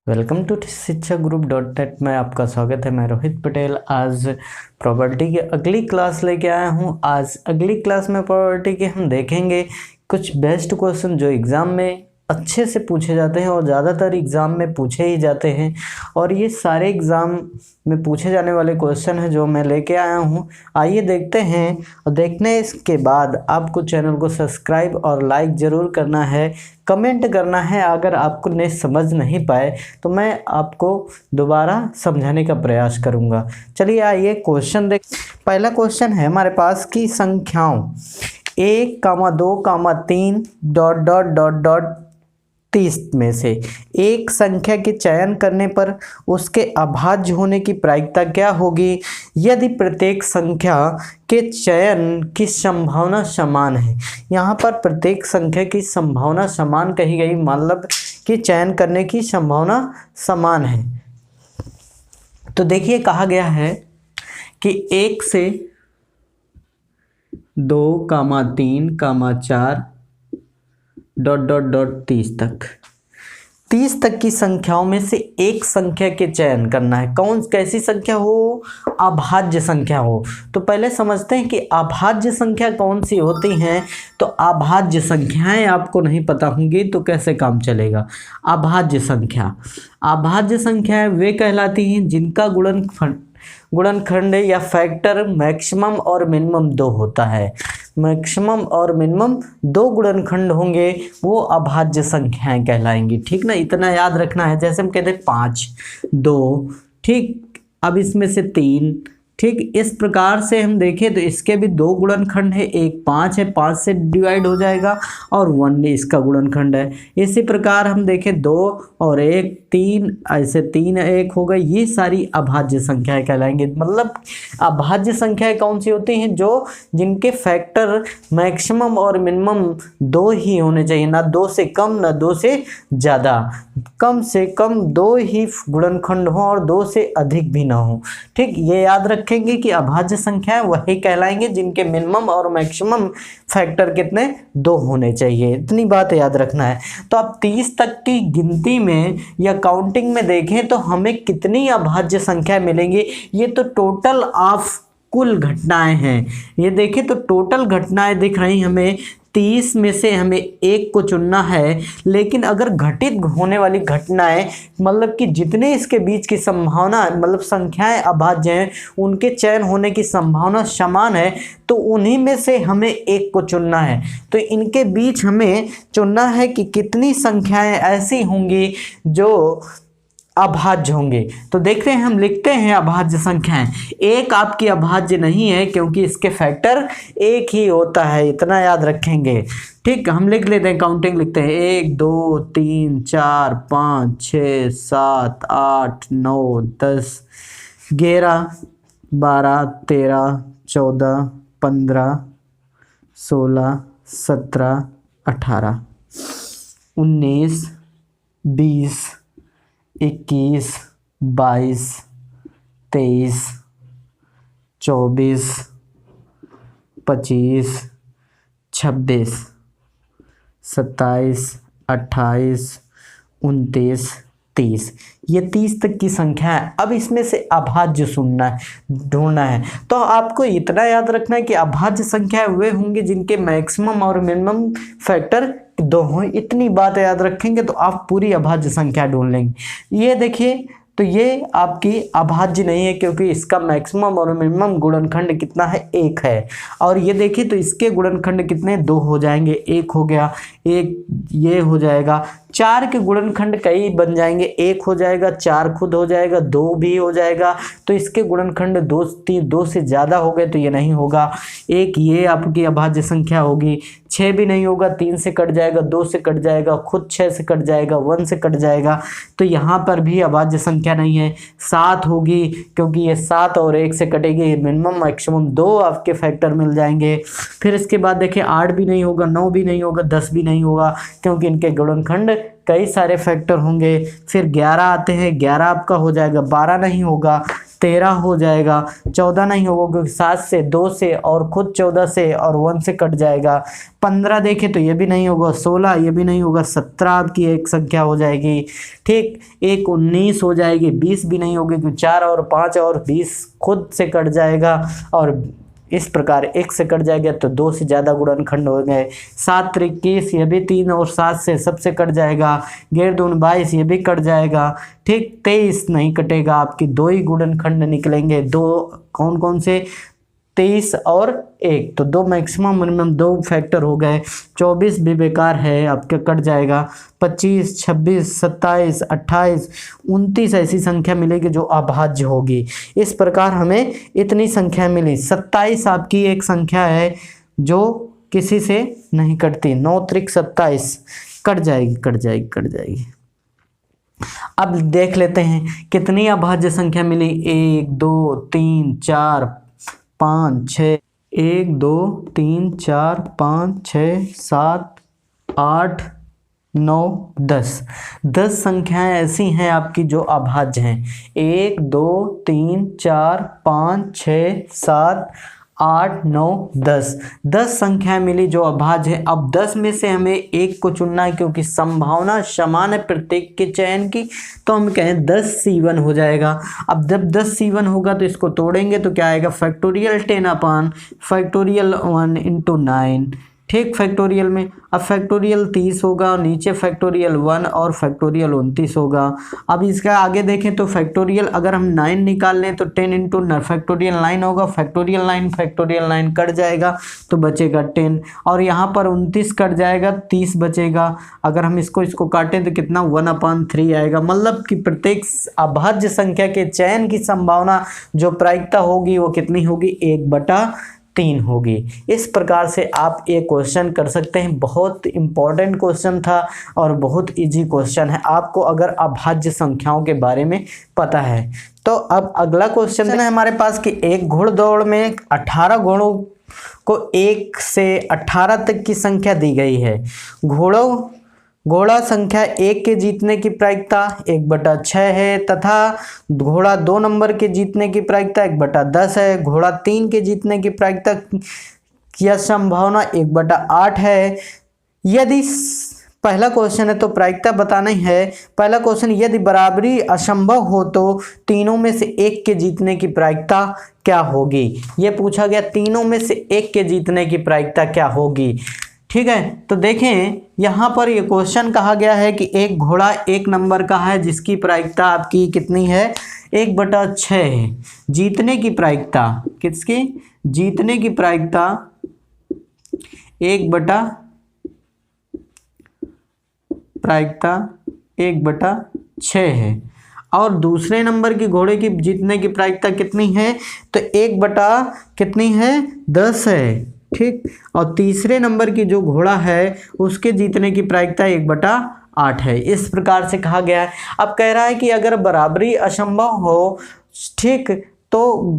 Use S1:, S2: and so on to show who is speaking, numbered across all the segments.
S1: Welcome to शिक्षा group .net में आपका स्वागत है। मैं रोहित पटेल आज प्रॉपर्टी की अगली क्लास लेके आया हूँ। आज अगली क्लास में प्रॉपर्टी के हम देखेंगे कुछ बेस्ट क्वेश्चन जो एग्ज़ाम में अच्छे से पूछे जाते हैं और ज़्यादातर एग्ज़ाम में पूछे ही जाते हैं। और ये सारे एग्ज़ाम में पूछे जाने वाले क्वेश्चन हैं जो मैं लेके आया हूँ। आइए देखते हैं, और देखने के बाद आपको चैनल को सब्सक्राइब और लाइक ज़रूर करना है, कमेंट करना है। अगर आपको ने समझ नहीं पाए तो मैं आपको दोबारा समझाने का प्रयास करूँगा। चलिए आइए क्वेश्चन देख। पहला क्वेश्चन है हमारे पास कि संख्याओं 1, 2, 30 में से एक संख्या के चयन करने पर उसके अभाज्य होने की प्रायिकता क्या होगी यदि प्रत्येक संख्या के चयन की संभावना समान है। यहाँ पर प्रत्येक संख्या की संभावना समान कही गई, मतलब कि चयन करने की संभावना समान है। तो देखिए कहा गया है कि 1 से 2, 3, 4 ... 30 तक की संख्याओं में से एक संख्या के चयन करना है। कैसी संख्या हो? अभाज्य संख्या हो। तो पहले समझते हैं कि अभाज्य संख्या कौन सी होती हैं। तो अभाज्य संख्याएं आपको नहीं पता होंगी तो कैसे काम चलेगा। अभाज्य संख्याएं वे कहलाती हैं जिनका गुणनखंड या फैक्टर मैक्सिमम और मिनिमम 2 होता है। मैक्सिमम और मिनिमम 2 गुणनखंड होंगे वो अभाज्य संख्याएं कहलाएंगी। ठीक ना, इतना याद रखना है। जैसे हम कहते हैं 5, 2, ठीक। अब इसमें से 3, ठीक। इस प्रकार से हम देखें तो इसके भी 2 गुणनखंड है। एक 5 है, 5 से डिवाइड हो जाएगा, और 1 इसका गुणनखंड है। इसी प्रकार हम देखें 2 और 1, 3, ऐसे 3, 1 हो गए। ये सारी अभाज्य संख्याएं कहलाएंगे। मतलब अभाज्य संख्याएं कौन सी होती हैं? जो जिनके फैक्टर मैक्सिमम और मिनिमम 2 ही होने चाहिए, ना 2 से कम ना 2 से ज़्यादा। कम से कम 2 ही गुणनखंड हो और 2 से अधिक भी ना हो। ठीक, ये याद रखेंगे कि अभाज्य संख्याएं वही कहलाएंगे जिनके मिनिमम और मैक्सिमम फैक्टर कितने 2 होने चाहिए। इतनी बात याद रखना है। तो अब 30 तक की गिनती में या काउंटिंग में देखें तो हमें कितनी अभाज्य संख्या मिलेंगी। ये तो टोटल ऑफ कुल घटनाएं हैं। ये देखें तो टोटल घटनाएं दिख रही हमें। 30 में से हमें एक को चुनना है, लेकिन अगर घटित होने वाली घटनाएं, मतलब कि जितने इसके बीच की संभावना, मतलब संख्याएं अभाज्य हैं, उनके चयन होने की संभावना समान है, तो उन्हीं में से हमें एक को चुनना है। तो इनके बीच हमें चुनना है कि कितनी संख्याएं ऐसी होंगी जो अभाज्य होंगे। तो देखते हैं, हम लिखते हैं अभाज्य संख्याएं। एक आपकी अभाज्य नहीं है क्योंकि इसके फैक्टर 1 ही होता है, इतना याद रखेंगे। ठीक, हम लिख लेते हैं, काउंटिंग लिखते हैं। 1, 2, 3, 4, 5, 6, 7, 8, 9, 10, 11, 12, 13, 14, 15, 16, 17, 18, 19, 20, 21, 22, 23, 24, 25, 26, 27, 28, 29, 30। ये 30 तक की संख्या है। अब इसमें से अभाज्य ढूंढना है। तो आपको इतना याद रखना है कि अभाज्य संख्या वे होंगे जिनके मैक्सिमम और मिनिमम फैक्टर 2 हो। इतनी बात याद रखेंगे तो आप पूरी अभाज्य संख्या ढूंढ लेंगे। ये देखिए, तो ये आपकी अभाज्य नहीं है क्योंकि इसका मैक्सिमम और मिनिमम गुणनखंड कितना है? 1 है। और ये देखिए तो इसके गुणनखंड कितने? 2 हो जाएंगे। 1 हो गया, 1 ये हो जाएगा। 4 के गुणनखंड कई बन जाएंगे। 1 हो जाएगा, 4 खुद हो जाएगा, 2 भी हो जाएगा। तो इसके गुणनखंड 2 से ज़्यादा हो गए तो ये नहीं होगा। 1 ये आपकी अभाज्य संख्या होगी। 6 भी नहीं होगा, 3 से कट जाएगा, 2 से कट जाएगा, खुद 6 से कट जाएगा, 1 से कट जाएगा। तो यहाँ पर भी अभाज्य संख्या नहीं है। 7 होगी क्योंकि ये 7 और 1 से कटेगी। मिनिमम मैक्सिमम 2 आपके फैक्टर मिल जाएंगे। फिर इसके बाद देखिए 8 भी नहीं होगा, 9 भी नहीं होगा, 10 भी नहीं होगा क्योंकि इनके गुणनखंड कई सारे फैक्टर होंगे। फिर 11 आते हैं, 11 आपका हो जाएगा। 12 नहीं होगा, 13 हो जाएगा। 14 नहीं होगा क्योंकि 7 से, 2 से और खुद 14 से और 1 से कट जाएगा। 15 देखें तो ये भी नहीं होगा, 16 ये भी नहीं होगा, 17 आपकी एक संख्या हो जाएगी। ठीक, एक 19 हो जाएगी, 20 भी नहीं होगी क्योंकि 4 और 5 और 20 खुद से कट जाएगा और इस प्रकार 1 से कट जाएगा तो 2 से ज़्यादा गुणनखंड हो गए। 7 × 21 ये भी 3 और 7 से सबसे कट जाएगा। 11 दूनी 22 ये भी कट जाएगा। ठीक, 23 नहीं कटेगा, आपकी 2 ही गुणनखंड निकलेंगे। 2 कौन कौन से, 23 और 1, तो 2 मैक्सिमम मिनिमम 2 फैक्टर हो गए। 24 भी बेकार है, आपके कट जाएगा। 25, 26, 27, 28, 29 ऐसी संख्या मिलेगी जो अभाज्य होगी। इस प्रकार हमें इतनी संख्या मिली। 27 आपकी एक संख्या है जो किसी से नहीं कटती। 9 × 27 कट जाएगी, कट जाएगी, कट जाएगी। अब देख लेते हैं कितनी अभाज्य संख्या मिली। 1 2 3 4 5 6, 1 2 3 4 5 6 7 8 9 10। 10 संख्याएं ऐसी हैं आपकी जो अभाज्य हैं। 1 2 3 4 5 6 7 8 9 10। 10 संख्याएं मिली जो अभाज्य है। अब 10 में से हमें एक को चुनना है क्योंकि संभावना समान है प्रत्येक के चयन की, तो हम कहें 10 C1 हो जाएगा। अब जब 10 C1 होगा तो इसको तोड़ेंगे तो क्या आएगा, फैक्टोरियल 10/फैक्टोरियल 1 × 9। ठीक, फैक्टोरियल में अब फैक्टोरियल 30 होगा और नीचे फैक्टोरियल 1 और फैक्टोरियल 29 होगा। अब इसका आगे देखें तो फैक्टोरियल अगर हम 9 निकाल लें तो 10 × फैक्टोरियल 9 होगा। फैक्टोरियल 9 कट जाएगा तो बचेगा 10 और यहाँ पर 29 कट जाएगा, 30 बचेगा। अगर हम इसको काटें तो कितना, 1/3 आएगा। मतलब कि प्रत्येक अभाज्य संख्या के चयन की संभावना जो प्रायिकता होगी वो कितनी होगी, 1/3 होगी। इस प्रकार से आप ये क्वेश्चन कर सकते हैं। बहुत इंपॉर्टेंट क्वेश्चन था और बहुत इजी क्वेश्चन है आपको अगर अभाज्य संख्याओं के बारे में पता है। तो अब अगला क्वेश्चन है हमारे पास कि एक घोड़दौड़ में 18 घोड़ों को 1 से 18 तक की संख्या दी गई है। घोड़ा संख्या 1 के जीतने की प्रायिकता 1/6 है तथा घोड़ा 2 नंबर के जीतने की प्रायिकता 1/10 है। घोड़ा 3 के जीतने की प्रायिकता की संभावना 1/8 है। यदि पहला क्वेश्चन है तो प्रायिकता बतानी है। पहला क्वेश्चन, यदि बराबरी असंभव हो तो तीनों में से एक के जीतने की प्रायिकता क्या होगी। ये पूछा गया, तीनों में से एक के जीतने की प्रायिकता क्या होगी। ठीक है, तो देखें यहाँ पर ये क्वेश्चन कहा गया है कि एक घोड़ा 1 नंबर का है जिसकी प्रायिकता आपकी कितनी है, 1/6 है। जीतने की प्रायिकता किसकी, जीतने की प्रायिकता 1/6 है और दूसरे नंबर की घोड़े की जीतने की प्रायिकता कितनी है, तो 1/10 है। ठीक, और तीसरे नंबर की जो घोड़ा है उसके जीतने की प्रायिकता 1/8 है। इस प्रकार से कहा गया है। अब कह रहा है कि अगर बराबरी असंभव हो, ठीक, तो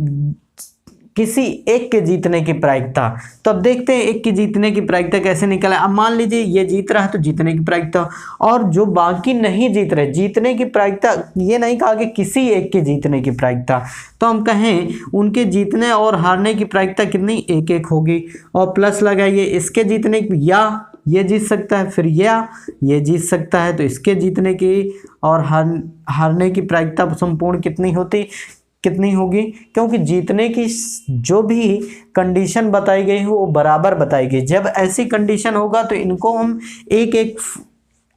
S1: किसी एक के जीतने की प्रायिकता, तो अब देखते हैं एक के जीतने की प्रायिकता कैसे निकला। अब मान लीजिए ये जीत रहा है तो जीतने की प्रायिकता, और जो बाकी नहीं जीत रहे, जीतने की प्रायिकता, ये नहीं कहा कि किसी एक के जीतने की प्रायिकता, तो हम कहें उनके जीतने और हारने की प्रायिकता कितनी, 1-1 होगी। और प्लस लगाइए, इसके जीतने की, या ये जीत सकता है, फिर या ये जीत सकता है, तो इसके जीतने की और हारने की प्रायिकता संपूर्ण कितनी होगी, क्योंकि जीतने की जो भी कंडीशन बताई गई है वो बराबर बताई गई। जब ऐसी कंडीशन होगा तो इनको हम एक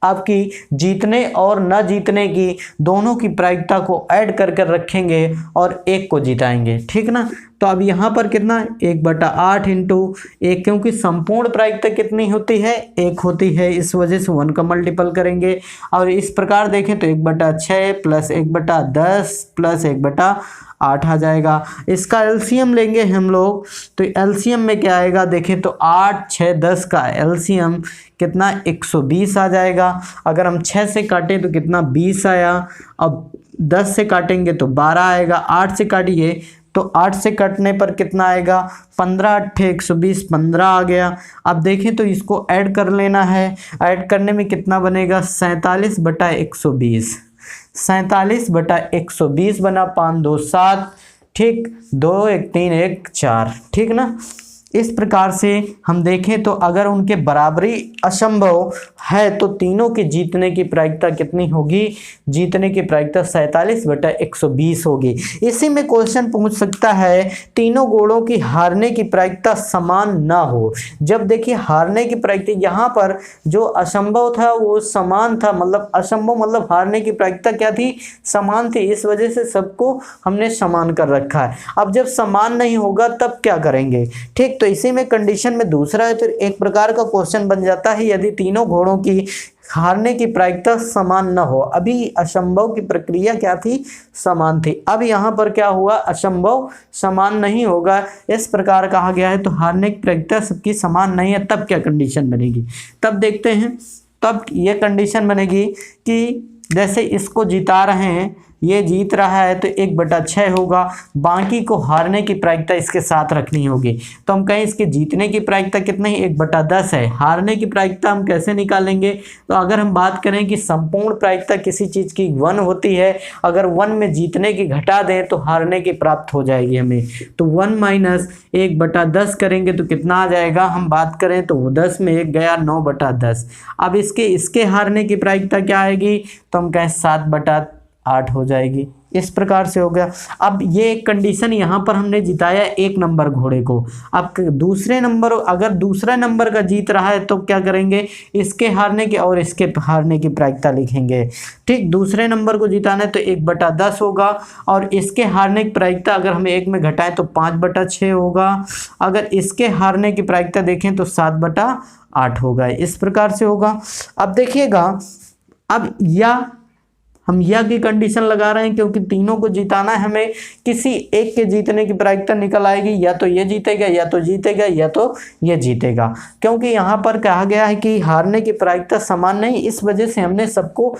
S1: आपकी जीतने और न जीतने की दोनों की प्रायिकता को ऐड कर रखेंगे और एक को जिताएंगे। ठीक ना, तो अब यहाँ पर कितना, 1/8 × 1, क्योंकि संपूर्ण प्रायिकता कितनी होती है, 1 होती है, इस वजह से 1 का मल्टीपल करेंगे। और इस प्रकार देखें तो 1/6 + 1/10 + 1/8 आ जाएगा। इसका एलसीएम लेंगे हम लोग, तो एलसीएम में क्या आएगा, देखें तो 8, 6, 10 का एलसीएम कितना, 120 आ जाएगा। अगर हम 6 से काटें तो कितना, 20 आया। अब 10 से काटेंगे तो 12 आएगा। 8 से काटिए तो 8 से कटने पर कितना आएगा, 15, 8, 120, 15 आ गया। अब देखें तो इसको ऐड कर लेना है। ऐड करने में कितना बनेगा, 47/120। 47/120 बना, 5 2 7, ठीक, 2 1 3 1 4, ठीक ना। इस प्रकार से हम देखें तो अगर उनके बराबरी असंभव है तो तीनों के जीतने की प्रायिकता कितनी होगी? जीतने की प्रायिकता 47/120 होगी। इसी में क्वेश्चन पूछ सकता है तीनों घोड़ों की हारने की प्रायिकता समान ना हो। जब देखिए हारने की प्रायिकता, यहाँ पर जो असंभव था वो समान था, मतलब असंभव मतलब हारने की प्रायिकता क्या थी? समान थी। इस वजह से सबको हमने समान कर रखा है। अब जब समान नहीं होगा तब क्या करेंगे? ठीक, तो इसी में कंडीशन में दूसरा है, फिर एक प्रकार का क्वेश्चन बन जाता है यदि तीनों घोड़ों की हारने की प्रायिकता समान न हो। अभी असंभव की प्रक्रिया क्या थी? समान थी। अब यहाँ पर क्या हुआ? असंभव समान नहीं होगा, इस प्रकार कहा गया है, तो हारने की प्रायिकता सबकी समान नहीं है। तब क्या कंडीशन बनेगी? तब देखते हैं। तब ये कंडीशन बनेगी कि जैसे इसको जिता रहे हैं, ये जीत रहा है तो 1/6 होगा, बाकी को हारने की प्रायिकता इसके साथ रखनी होगी। तो हम कहें इसके जीतने की प्रायिकता कितनी? 1/10 है। हारने की प्रायिकता हम कैसे निकालेंगे? तो अगर हम बात करें कि संपूर्ण प्रायिकता किसी चीज़ की 1 होती है, अगर 1 में जीतने की घटा दें तो हारने की प्राप्त हो जाएगी हमें। तो 1 - 1/10 करेंगे तो कितना आ जाएगा? हम बात करें तो 10 में 1 गया, 9/10। अब इसके हारने की प्रायिकता क्या आएगी? तो हम कहें 7/8 हो जाएगी। इस प्रकार से हो गया। अब ये एक कंडीशन यहाँ पर हमने जिताया 1 नंबर घोड़े को। अब दूसरे नंबर, अगर दूसरा नंबर का जीत रहा है तो क्या करेंगे? इसके हारने की और इसके हारने की प्रायिकता लिखेंगे। ठीक, दूसरे नंबर को जिताना है तो 1/10 होगा, और इसके हारने की प्रायिकता अगर हम 1 में घटाएं तो 5/6 होगा। अगर इसके हारने की प्रायिकता देखें तो 7/8 होगा। इस प्रकार से होगा। अब देखिएगा, अब हम या की कंडीशन लगा रहे हैं क्योंकि तीनों को जिताना है हमें। किसी एक के जीतने की प्रायिकता निकल आएगी, या तो ये जीतेगा या तो जीतेगा या तो ये जीतेगा, क्योंकि यहाँ पर कहा गया है कि हारने की प्रायिकता समान नहीं, इस वजह से हमने सबको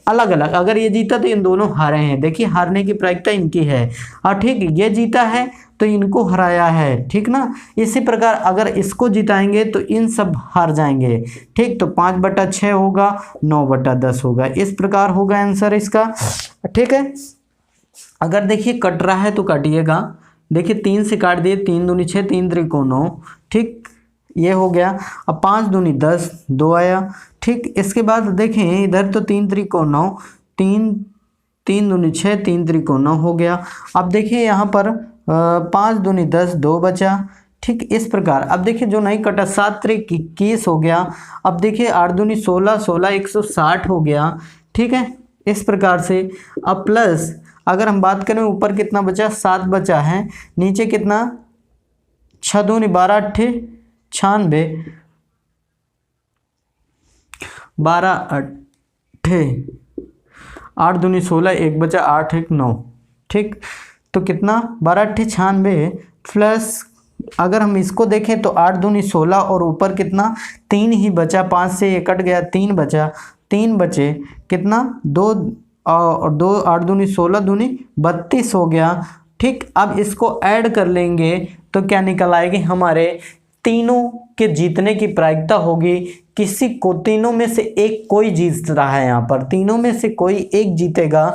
S1: अलग अलग, अगर ये जीता तो इन दोनों हारे हैं। देखिए हारने की प्रायिकता इनकी है, और ठीक ये जीता है तो इनको हराया है, ठीक ना। इसी प्रकार अगर इसको जिताएंगे तो इन सब हार जाएंगे। ठीक, तो 5/6 होगा, 9/10 होगा। इस प्रकार होगा आंसर इसका। ठीक है, अगर देखिए कट रहा है तो काटिएगा। देखिए 3 से काट दिए, 3 दूनी 6, 3 त्रिकोण 9। ठीक, ये हो गया। अब 5 दूनी 10, 2 आया। ठीक, इसके बाद देखें इधर तो 3 त्रिकोण 9, 3 दूनी 6, 3 त्रिकोण 9 हो गया। अब देखिए यहाँ पर 5 दूनी 10, 2 बचा। ठीक, इस प्रकार अब देखिए जो नहीं कटा 7 त्रिक 21 हो गया। अब देखिए 8 दूनी 16, 16 160 हो गया। ठीक है, इस प्रकार से। अब प्लस अगर हम बात करें ऊपर कितना बचा? 7 बचा है। नीचे कितना? 6 दूनी 12, 8 96, 12 8 8 दूनी 16, 1 बचा, 8 1 9। ठीक, तो कितना? 12 8 96 प्लस अगर हम इसको देखें तो 8 दूनी 16 और ऊपर कितना? 3 ही बचा, 5 से ये कट गया, 3 बचा, 3 बचे कितना? 2 और 2, 8 दूनी 16 दूनी 32 हो गया। ठीक, अब इसको ऐड कर लेंगे तो क्या निकल आएगी? हमारे तीनों के जीतने की प्रायिकता होगी किसी को, तीनों में से एक कोई जीत रहा है, यहाँ पर तीनों में से कोई एक जीतेगा।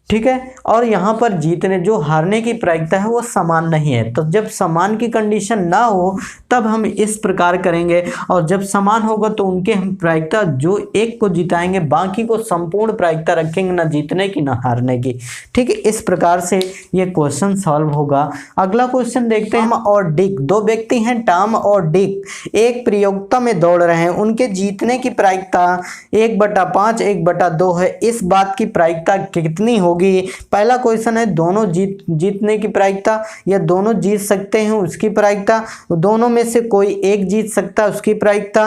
S1: ठीक है, और यहाँ पर जीतने जो हारने की प्रायिकता है वो समान नहीं है। तो जब समान की कंडीशन ना हो तब हम इस प्रकार करेंगे, और जब समान होगा तो उनके हम प्रायिकता जो एक को जिताएंगे, बाकी को संपूर्ण प्रायिकता रखेंगे, ना जीतने की ना हारने की। ठीक है, इस प्रकार से ये क्वेश्चन सॉल्व होगा। अगला क्वेश्चन देखते हैं। टॉम और डिक, दो व्यक्ति हैं टॉम और डिक, एक प्रतियोगिता में दौड़ रहे हैं। उनके जीतने की प्रायिकता 1/5 1/2 है। इस बात की प्रायिकता कितनी होगी? पहला क्वेश्चन है दोनों जीतने की प्रायिकता, या दोनों जीत सकते हैं उसकी प्रायिकता, दोनों में से कोई एक जीत सकता है उसकी प्रायिकता,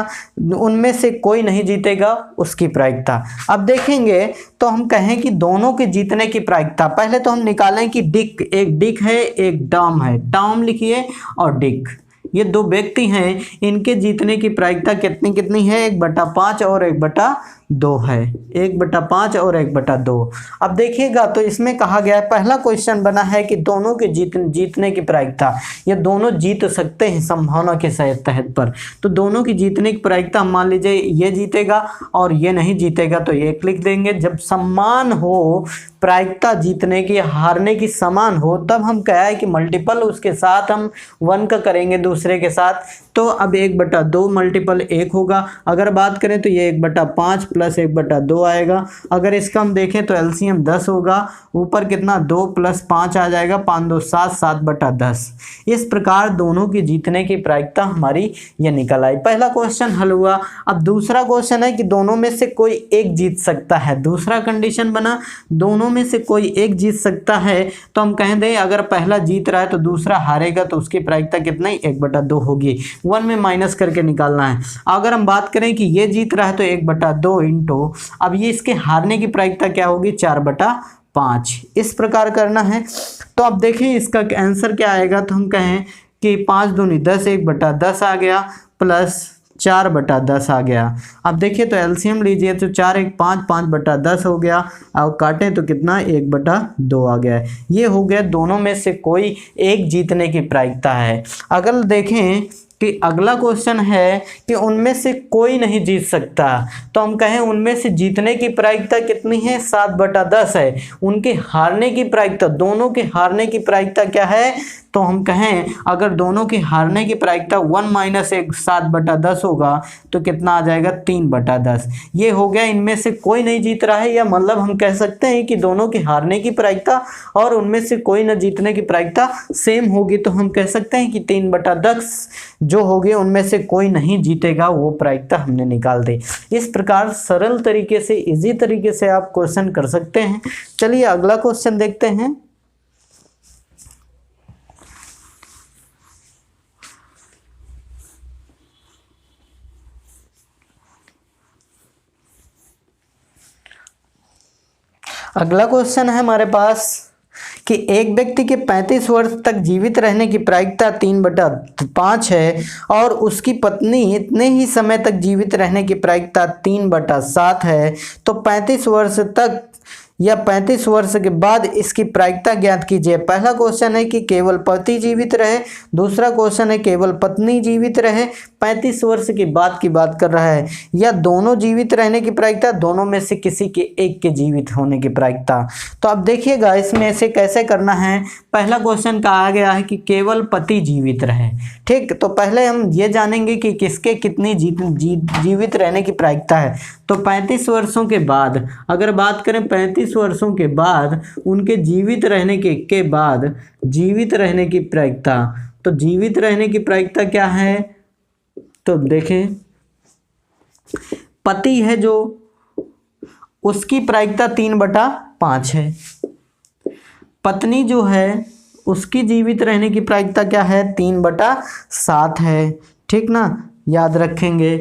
S1: उनमें से कोई नहीं जीतेगा उसकी प्रायिकता। अब देखेंगे तो हम कहें कि दोनों के जीतने की प्रायिकता, पहले तो हम निकालें कि डिक, एक डिक है एक टॉम है। टॉम लिखिए और डिक, ये दो व्यक्ति हैं, इनके जीतने की प्रायिकता कितनी कितनी है? 1/5 और 1/2 2 है, 1/5 और 1/2। अब देखिएगा तो इसमें कहा गया है, पहला क्वेश्चन बना है कि दोनों के जीतने की प्रायिकता, ये दोनों जीत सकते हैं संभावना के तहत पर, तो दोनों की जीतने की प्रायिकता मान लीजिए ये जीतेगा और ये नहीं जीतेगा तो ये लिख देंगे। जब समान हो, प्रायिकता जीतने की हारने की समान हो, तब हम क्या है कि मल्टीपल उसके साथ हम 1 का करेंगे दूसरे के साथ, तो अब 1/2 मल्टीपल 1 होगा। अगर बात करें तो ये 1/5 प्लस 1/2 आएगा। अगर इसका हम देखें तो एलसीएम 10 होगा, ऊपर कितना 2 + 5 आ जाएगा, 5 2 7, 7/10। इस प्रकार दोनों की जीतने की प्रायिकता हमारी ये निकल आई। पहला क्वेश्चन हल हुआ। अब दूसरा क्वेश्चन है कि दोनों में से कोई एक जीत सकता है। दूसरा कंडीशन बना दोनों में से कोई एक जीत सकता है, तो हम कह दें अगर पहला जीत रहा है तो दूसरा हारेगा, तो उसकी प्रायिकता कितना 1/2 होगी। 1 में माइनस करके निकालना है। अगर हम बात करें कि ये जीत रहा है तो 1/2 इंटू, अब ये इसके हारने की प्रायिकता क्या होगी 4/5। इस प्रकार करना है। तो अब देखिए इसका आंसर क्या आएगा, तो हम कहें कि 5 दूनी 10, 1/10 आ गया प्लस 4/10 आ गया। अब देखिए तो एलसीएम लीजिए तो 4 1 5, 5/10 हो गया, और काटें तो कितना 1/2 आ गया। ये हो गया दोनों में से कोई एक जीतने की प्रायिकता है। अगर देखें कि अगला क्वेश्चन है कि उनमें से कोई नहीं जीत सकता, तो हम कहें उनमें से जीतने की प्रायिकता कितनी है 7/10 है। उनके हारने की प्रायिकता, दोनों के हारने की प्रायिकता क्या है, तो हम कहें अगर दोनों की हारने की प्रायिकता 1 - 1 7/10 होगा तो कितना आ जाएगा 3/10। ये हो गया इनमें से कोई नहीं जीत रहा है, या मतलब हम कह सकते हैं कि दोनों की हारने की प्रायिकता और उनमें से कोई न जीतने की प्रायिकता सेम होगी, तो हम कह सकते हैं कि 3/10 जो होगी उनमें से कोई नहीं जीतेगा, वो प्रायिकता हमने निकाल दी। इस प्रकार सरल तरीके से, इजी तरीके से आप क्वेश्चन कर सकते हैं। चलिए अगला क्वेश्चन देखते हैं। अगला क्वेश्चन है हमारे पास कि एक व्यक्ति के 35 वर्ष तक जीवित रहने की प्रायिकता 3/5 है और उसकी पत्नी इतने ही समय तक जीवित रहने की प्रायिकता 3/7 है, तो 35 वर्ष तक या 35 वर्ष के बाद इसकी प्रायिकता ज्ञात कीजिए। पहला क्वेश्चन है कि केवल पति जीवित रहे, दूसरा क्वेश्चन है केवल पत्नी जीवित रहे, 35 वर्ष के बाद की बात कर रहा है, या दोनों जीवित रहने की प्रायिकता, दोनों में से किसी के एक के जीवित होने की प्रायिकता। तो अब देखिएगा इसमें से कैसे करना है। पहला क्वेश्चन कहा गया है कि केवल पति जीवित रहे, ठीक, तो पहले हम ये जानेंगे कि किसके कितनी जीवित रहने की प्रायिकता है। तो 35 वर्षों के बाद अगर बात करें, 35 वर्षों के बाद उनके जीवित रहने के बाद जीवित रहने की प्रायिकता, तो जीवित रहने की प्रायिकता क्या है, तो देखें पति है जो, उसकी प्रायिकता 3/5 है। पत्नी जो है उसकी जीवित रहने की प्रायिकता क्या है 3/7 है, ठीक ना, याद रखेंगे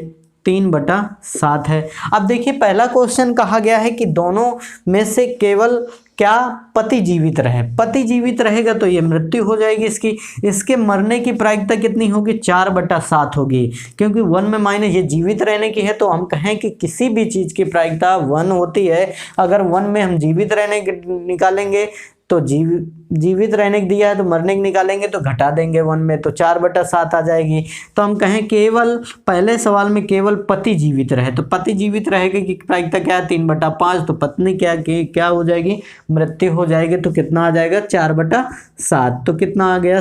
S1: 3/7 है। अब देखिए पहला क्वेश्चन कहा गया है कि दोनों में से केवल क्या पति जीवित रहे। पति जीवित रहेगा तो ये मृत्यु हो जाएगी इसकी, इसके मरने की प्रायिकता कितनी होगी 4/7 होगी, क्योंकि 1 में माइनस ये जीवित रहने की है, तो हम कहें कि किसी भी चीज़ की प्रायिकता 1 होती है। अगर 1 में हम जीवित रहने की निकालेंगे तो जीवित रहने की दिया है तो मरने की निकालेंगे तो घटा देंगे 1 में, तो 4/7 आ जाएगी। तो हम कहें केवल पहले सवाल में केवल पति जीवित रहे, तो पति जीवित रहेगा कि प्रायिकता क्या है 3/5, तो पत्नी क्या हो जाएगी मृत्यु हो जाएगी, तो कितना आ जाएगा 4/7। तो कितना आ गया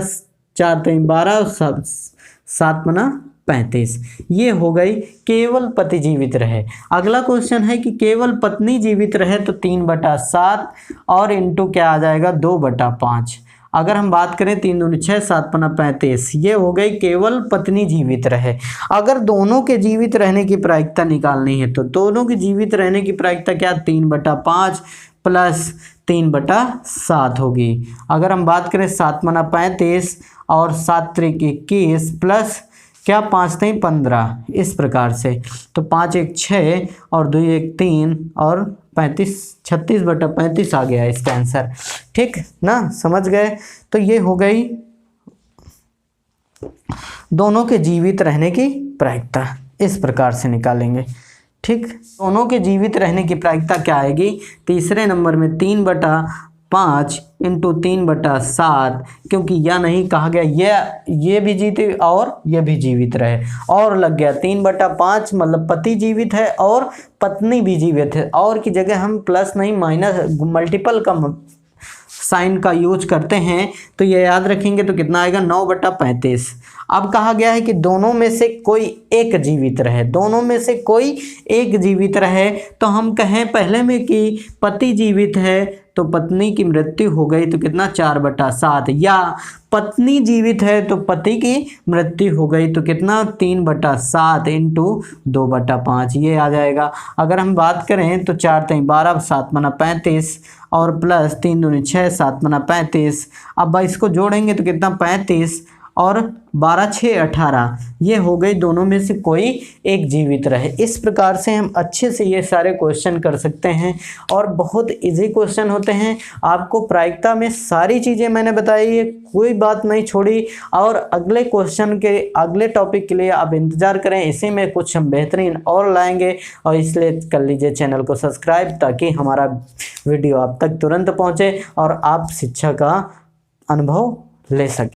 S1: 4 3 12 और 7 बना 35। ये हो गई केवल पति जीवित रहे। अगला क्वेश्चन है कि केवल पत्नी जीवित रहे, तो 3/7 और इंटू क्या आ जाएगा 2/5। अगर हम बात करें 3 दूनी 6, 7 पना 35, ये हो गई केवल पत्नी जीवित रहे। अगर दोनों के जीवित रहने की प्रायिकता निकालनी है, तो दोनों की जीवित रहने की प्रायिकता क्या 3/5 प्लस 3/7 होगी। अगर हम बात करें 7 पना 35 और 7 3 21 प्लस क्या 5 3 15, इस प्रकार से, तो 5 1 6 और 2 1 3 और 35 36/35 आ गया इसका आंसर, ठीक ना, समझ गए। तो ये हो गई दोनों के जीवित रहने की प्रायिकता, इस प्रकार से निकालेंगे, ठीक, दोनों के जीवित रहने की प्रायिकता क्या आएगी? तीसरे नंबर में 3/5 इंटू 3/7, क्योंकि यह नहीं कहा गया ये भी जीते और ये भी जीवित रहे, और लग गया 3/5 मतलब पति जीवित है और पत्नी भी जीवित है, और की जगह हम प्लस नहीं माइनस मल्टीपल का साइन का यूज करते हैं, तो ये याद रखेंगे तो कितना आएगा? 9/35। अब कहा गया है कि दोनों में से कोई एक जीवित रहे, दोनों में से कोई एक जीवित रहे, तो हम कहें पहले में कि पति जीवित है तो पत्नी की मृत्यु हो गई तो कितना? 4/7, या पत्नी जीवित है तो पति की मृत्यु हो गई तो कितना? 3/7 इंटू 2/5 ये आ जाएगा। अगर हम बात करें तो 4 3 12 7 बना 35 और प्लस 3 दूनी 6 7 बना 35। अब इसको जोड़ेंगे तो कितना? 35 और 12 6 18, ये हो गई दोनों में से कोई एक जीवित रहे। इस प्रकार से हम अच्छे से ये सारे क्वेश्चन कर सकते हैं और बहुत इजी क्वेश्चन होते हैं। आपको प्रायिकता में सारी चीज़ें मैंने बताई है, कोई बात नहीं छोड़ी, और अगले क्वेश्चन के अगले टॉपिक के लिए आप इंतज़ार करें, इसी में कुछ हम बेहतरीन और लाएंगे, और इसलिए कर लीजिए चैनल को सब्सक्राइब ताकि हमारा वीडियो आप तक तुरंत पहुँचे और आप शिक्षा का अनुभव ले सकें।